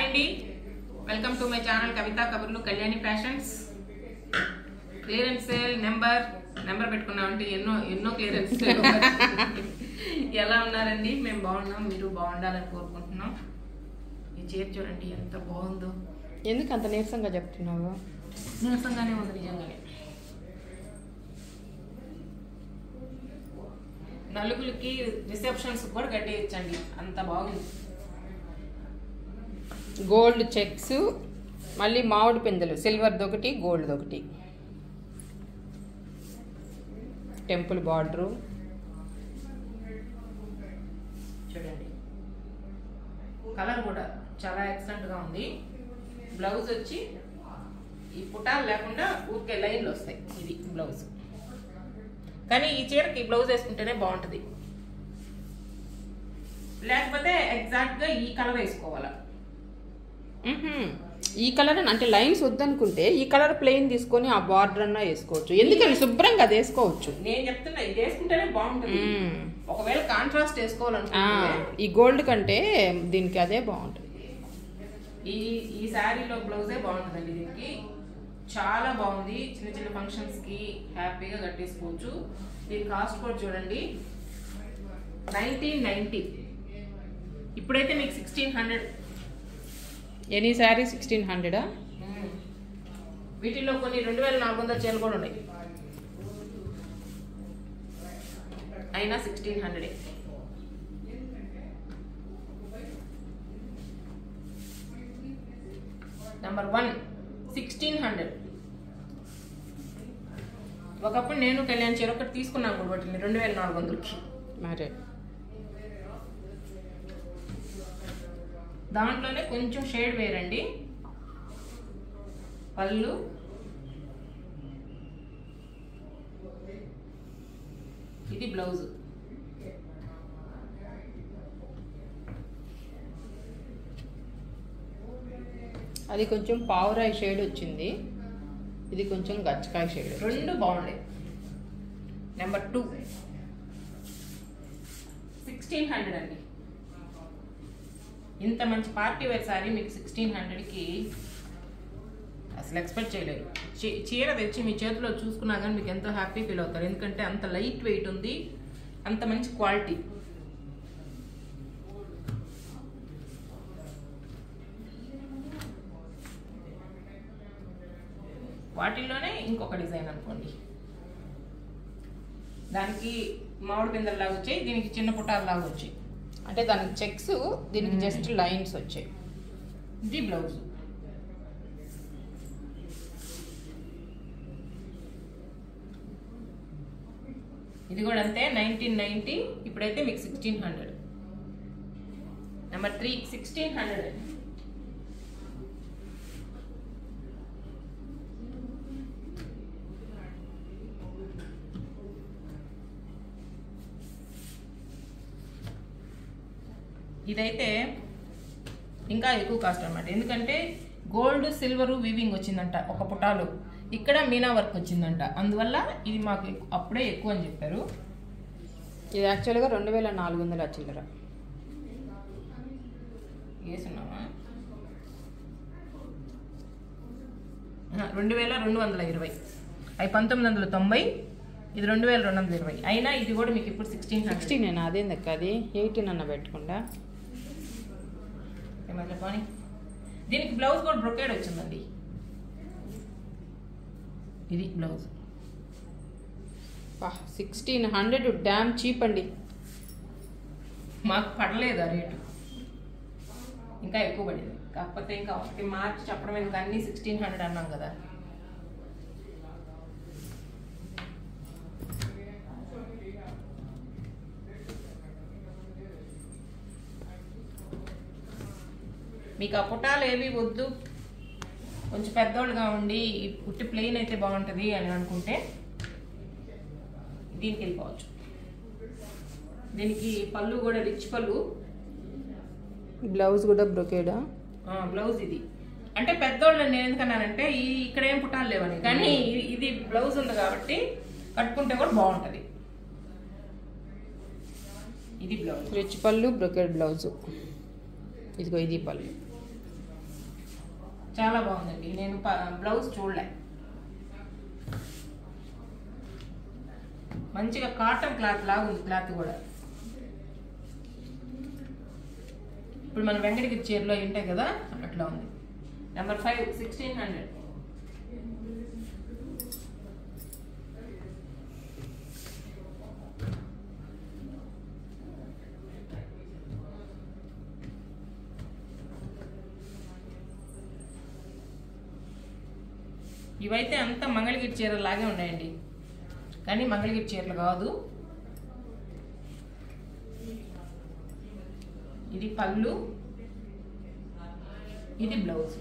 అండి, welcome to my channel Kavitha కబుర్లు Kalyani fashions. Clearance sale number పెట్టుకున్నామంటే ఎన్నో క్లియరెన్స్ సేల్. ఎలా ఉన్నారండి? మేము బాగున్నాం, మీరు బాగుండాలని కోరుకుంటున్నాం. ఈ చీర చూడండి ఎంత బాగుందో. ఎందుకు అంత నీరసంగా చెప్తున్నావు? నీరసంగానే ఉంది నిజంగానే. నలుగురికి రిసెప్షన్స్ కూడా కట్టేయచ్చండి, అంత బాగుంది. గోల్డ్ చెక్స్, మళ్ళీ మామిడి పిందెలు, సిల్వర్ది ఒకటి, గోల్డ్ ఒకటి, టెంపుల్ బార్డరు చూడండి. కలర్ కూడా చాలా ఎక్సలెంట్ గా ఉంది. బ్లౌజ్ వచ్చి ఈ పుటాలు లేకుండా ఊరికే లైన్లు వస్తాయి. ఇది బ్లౌజ్. కానీ ఈ చీరకి బ్లౌజ్ వేసుకుంటేనే బాగుంటుంది, లేకపోతే ఎగ్జాక్ట్ గా ఈ కలర్ వేసుకోవాలా. ఈ కలర్ అంటే లైన్స్ వద్దనుకుంటే ఈ కలర్ ప్లెయిన్ తీసుకొని ఆ బార్డర్ అన్నా వేసుకోవచ్చు. ఎందుకని శుభ్రంగా అది వేసుకోవచ్చు. నేను చెప్తున్నా ఇది వేసుకుంటేనే బాగుంటుంది. ఒకవేళ కాంట్రాస్ట్ వేసుకోవాలనుకుంటే ఈ గోల్డ్ కంటే దీనికి అదే బాగుంటుంది. ఈ శారీలో బ్లౌజే బాగుంటుందండి. దీనికి చాలా బాగుంది. చిన్న చిన్న ఫంక్షన్స్ కి హ్యాపీగా కట్టేసుకోవచ్చు. దీని కాస్ట్ కూడా చూడండి, 1990. ఇప్పుడైతే మీకు 1600. ఎనీ శారీ 1600. వీటిలో కొన్ని 2400 చీరలు కూడా ఉన్నాయి, అయినా 1600. నెంబర్ 1 1600. ఒకప్పుడు నేను కళ్యాణ్ చీర ఒకటి తీసుకున్నాను కూడా వాటిని 2400కి. మరి దాంట్లోనే కొంచెం షేడ్ వేరండి. పళ్ళు, ఇది బ్లౌజ్. అది కొంచెం పావురాయి షేడ్ వచ్చింది, ఇది కొంచెం గచ్చకాయ షేడ్. రెండు బాగున్నాయి. నెంబర్ 2 1600 అండి. ఇంత మంచి పార్టీ వేర్ సారీ మీకు 1600కి అసలు ఎక్స్పెక్ట్ చేయలేదు. చీర తెచ్చి మీ చేతిలో చూసుకున్నా కానీ మీకు ఎంతో హ్యాపీ ఫీల్ అవుతారు. ఎందుకంటే అంత లైట్ వెయిట్ ఉంది, అంత మంచి క్వాలిటీ. వాటిల్లోనే ఇంకొక డిజైన్ అనుకోండి. దానికి మామిడి పిందెల లాగా వచ్చాయి, దీనికి చిన్న పుటాలు లాగా వచ్చాయి. అంటే దానికి చెక్స్, దీనికి జస్ట్ లైన్స్ వచ్చాయి. ఇది బ్లౌజ్. ఇది కూడా అంతే 1990. ఇప్పుడైతే మీకు 1600. నెంబర్ 3 1600. ఇదైతే ఇంకా ఎక్కువ కాస్ట్ అన్నమాట. ఎందుకంటే గోల్డ్ సిల్వర్ వీవింగ్ వచ్చిందంట ఒక పుటాలు, ఇక్కడ మీనా వర్క్ వచ్చిందంట. అందువల్ల ఇది మాకు అప్పుడే ఎక్కువ అని చెప్పారు. ఇది యాక్చువల్గా 2400 చిల్లర వేసున్నామా. 2220. అవి 1990, ఇది 2220. అయినా ఇది కూడా మీకు ఇప్పుడు 1600. అదేందక్క, అది 18 అన్న పెట్టకుండా. పోనీ. దీనికి బ్లౌజ్ కూడా బ్రొకేడ్ వచ్చిందండి. ఇది బ్లౌజ్. 1600 డ్యామ్ చీప్ అండి. మాకు పడలేదు ఆ రేటు, ఇంకా ఎక్కువ పడింది. కాకపోతే ఇంకా ఒకటి మార్చి చెప్పడం ఎందుకు, అన్ని 1600 అన్నాం కదా. మీకు ఆ పుటాలు ఏవి వద్దు, కొంచెం పెద్దోళ్ళుగా ఉండి పుట్టి ప్లెయిన్ అయితే బాగుంటుంది అని అనుకుంటే దీనికి వెళ్ళిపోవచ్చు. దీనికి పళ్ళు కూడా రిచ్ పళ్ళు, బ్లౌజ్ కూడా బ్రొకేడా. బ్లౌజ్ ఇది అంటే పెద్దోళ్ళు నేను ఎందుకన్నానంటే ఇక్కడ ఏం పుటాలు లేవని, కానీ ఇది బ్లౌజ్ ఉంది కాబట్టి కట్టుకుంటే కూడా బాగుంటుంది. ఇది బ్లౌజ్, రిచ్ పళ్ళు, బ్రొకేడ్ బ్లౌజ్. ఇదిగో ఇది పళ్ళు. చాలా బాగుందండి. నేను బ్లౌజ్ చూడలే. మంచిగా కాటన్ క్లాత్ లాగా ఉంది. క్లాత్ కూడా ఇప్పుడు మన వెంకటగిరి చీరలో ఉంటాయి కదా అట్లా ఉంది. నెంబర్ 5 1600. ఇవైతే అంతా మంగళగిరి చీరలు లాగే ఉన్నాయండి, కానీ మంగళగిరి చీరలు కాదు. ఇది పళ్ళు, ఇది బ్లౌజ్.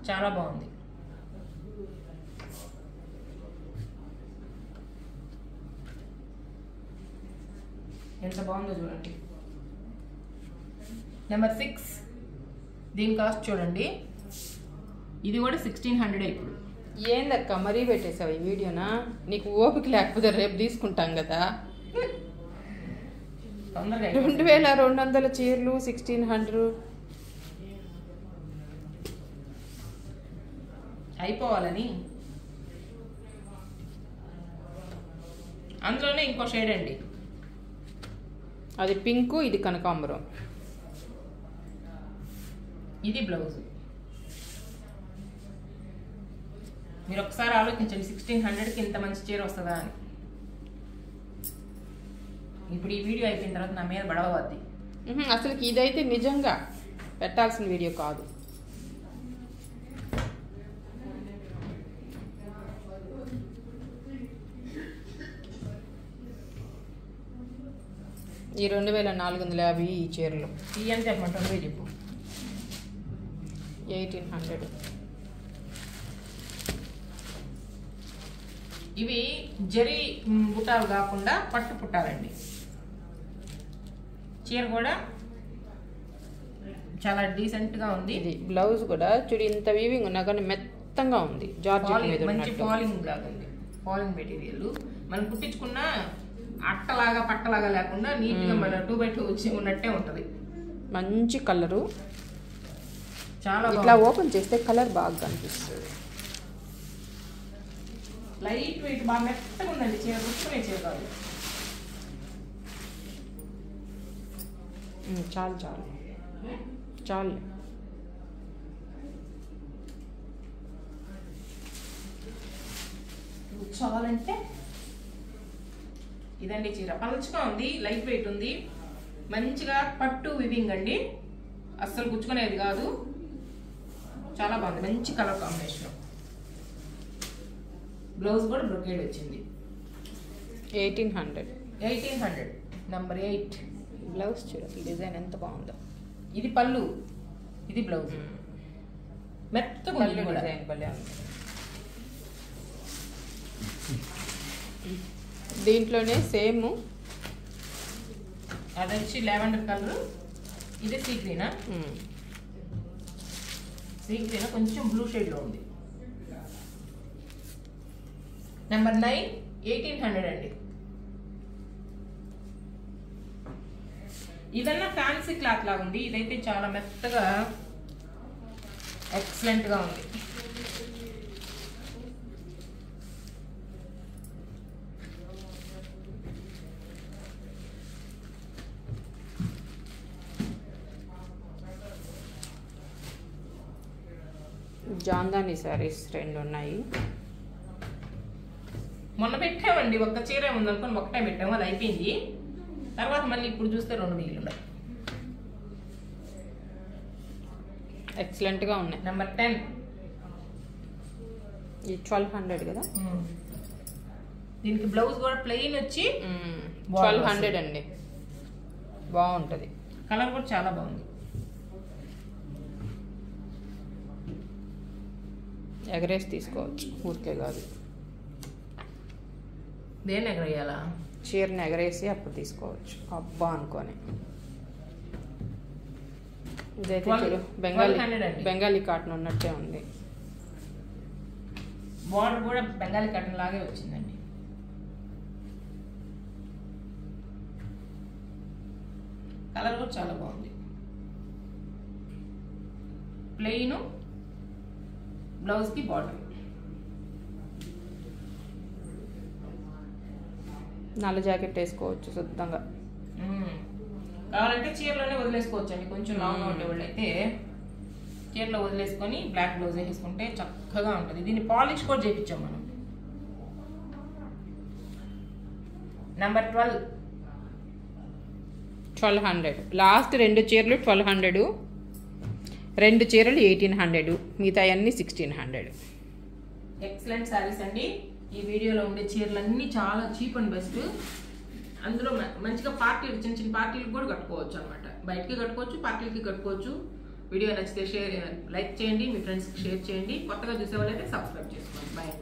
చాలా బాగుంది. ఎంత బాగుందో చూడండి. నెంబర్ 6 దీని కాస్ట్ చూడండి. ఇది కూడా 1600 ఇప్పుడు. ఏందక్క మరీ పెట్టేసావు ఈ వీడియోనా? నీకు ఓపిక లేకపోతే రేపు తీసుకుంటాం కదా. తొందరగా 2200 చీరలు 1600 అయిపోవాలని. అందులోనే ఇంకో షేడ్ అండి, అది పింక్, ఇది కనకాంబరం. ఇది బ్లౌజ్. మీరు ఒకసారి ఆలోచించండి, 1600కి ఇంత మంచి చీర వస్తుందా అని. ఇప్పుడు ఈ వీడియో అయిపోయిన తర్వాత నా మీద బడవద్ది. అసలుకి ఇదైతే నిజంగా పెట్టాల్సిన వీడియో కాదు. ఈ 2450 ఈ చీరలు. ఈ అని చెప్పమంటారు చెప్పు. 1800. ఇవి జరీ బుట్టాలు కాకుండా పట్టు పుట్టాలండి. చీర కూడా చాలా డీసెంట్ గా ఉంది. ఇది బ్లౌజ్ కూడా చూడు, ఇంత వీవింగ్ ఉన్నా కానీ మెత్తంగా ఉంది. జార్జెట్ మీద మంచి ఫాలింగ్ లాగా ఉంది. ఫాలింగ్ మెటీరియల్ మనం కుట్టించుకున్న అట్టలాగా పట్టలాగా లేకుండా నీట్ గా మన 2x2 వచ్చి ఉన్నట్టే ఉంటది. మంచి కలరు. చాలా ఇట్లా ఓపెన్ చేస్తే కలర్ బాగా కనిపిస్తుంది. లైట్ వెయిట్ బాగా మెత్తగా ఉందండి చీర. కుట్టుకునే చీర కాదు. చాలు చాలు చాలు. చాలంటే ఇదండి చీర. పలుచగా ఉంది, లైట్ వెయిట్ ఉంది, మంచిగా పట్టు వివింగ్ అండి. అస్సలు గుచ్చుకునేది కాదు. చాలా బాగుంది, మంచి కలర్ కాంబినేషన్. బ్లౌజ్ కూడా బ్రొకేడ్ వచ్చింది. 1800. నెంబర్ 8 బ్లౌజ్ చూడండి, డిజైన్ ఎంత బాగుందో. ఇది పళ్ళు, ఇది బ్లౌజ్. మెత్తగా ఉంది కూడా. డిజైన్ భలే ఉంది. దీంట్లోనే సేమ్ అది వచ్చి లావెండర్ కలర్. ఇది సీ గ్రీనా? సీ గ్రీన్ కొంచెం బ్లూ షేడ్ లో ఉంది. నెంబర్ 9 1800 అండి. ఇదన్నా ఫ్యాన్సీ క్లాత్ లాగా ఉంది. ఇదైతే చాలా మెత్తగా ఎక్సలెంట్ గా ఉంది. జాందాని సారీస్ 2 ఉన్నాయి. మొన్న పెట్టామండి, ఒక్క చీరే ఉందనుకొని ఒకటే పెట్టాము, అది అయిపోయింది. తర్వాత మళ్ళీ ఇప్పుడు చూస్తే 2 మిగిలి ఉన్నాయి. ఎక్సలెంట్ గా ఉన్నాయి. నెంబర్ 10 ఈ 1200 కదా. దీనికి బ్లౌజ్ కూడా ప్లెయిన్ వచ్చి 1200 అండి. బాగుంటది. కలర్ కూడా చాలా బాగుంది. ఎగరేసి తీసుకోవచ్చు, ఊరికే కాదు. దేన్ని ఎగరేయాలా? చీరని ఎగరేసి అప్పుడు తీసుకోవచ్చు అబ్బా అనుకొని. ఇదైతే చూడు, బెంగాలీ కాటన్ ఉన్నట్టే ఉంది. బార్డర్ కూడా బెంగాలీ కాటన్ లాగే వచ్చిందండి. కలర్ కూడా చాలా బాగుంది. ప్లెయిన్, బ్లౌజ్కి బార్డర్. నల్ల జాకెట్ వేసుకోవచ్చు శుద్ధంగా. కావాలంటే చీరలోనే వదిలేసుకోవచ్చు అండి. కొంచెం లాంగ్గా ఉండేవాళ్ళు అయితే చీరలో వదిలేసుకొని బ్లాక్ బ్లౌజ్ వేసుకుంటే చక్కగా ఉంటుంది. దీన్ని పాలిష్ కూడా చేయించాం మనం. నెంబర్ 1200. లాస్ట్ 2 చీరలు 1200, 2 చీరలు 1800, మిగతా అన్ని 1600. ఎక్సలెంట్ శారీస్ అండి. ఈ వీడియోలో ఉండే చీరలన్నీ చాలా చీప్ అండ్ బెస్ట్. అందులో మంచిగా పార్టీలు, చిన్న చిన్న పార్టీలకు కూడా కట్టుకోవచ్చు అనమాట. బయటకి కట్టుకోవచ్చు, పార్టీలకి కట్టుకోవచ్చు. వీడియో నచ్చితే లైక్ చేయండి, మీ ఫ్రెండ్స్కి షేర్ చేయండి. కొత్తగా చూసే వాళ్ళైతే సబ్స్క్రైబ్ చేసుకోండి. బాయ్.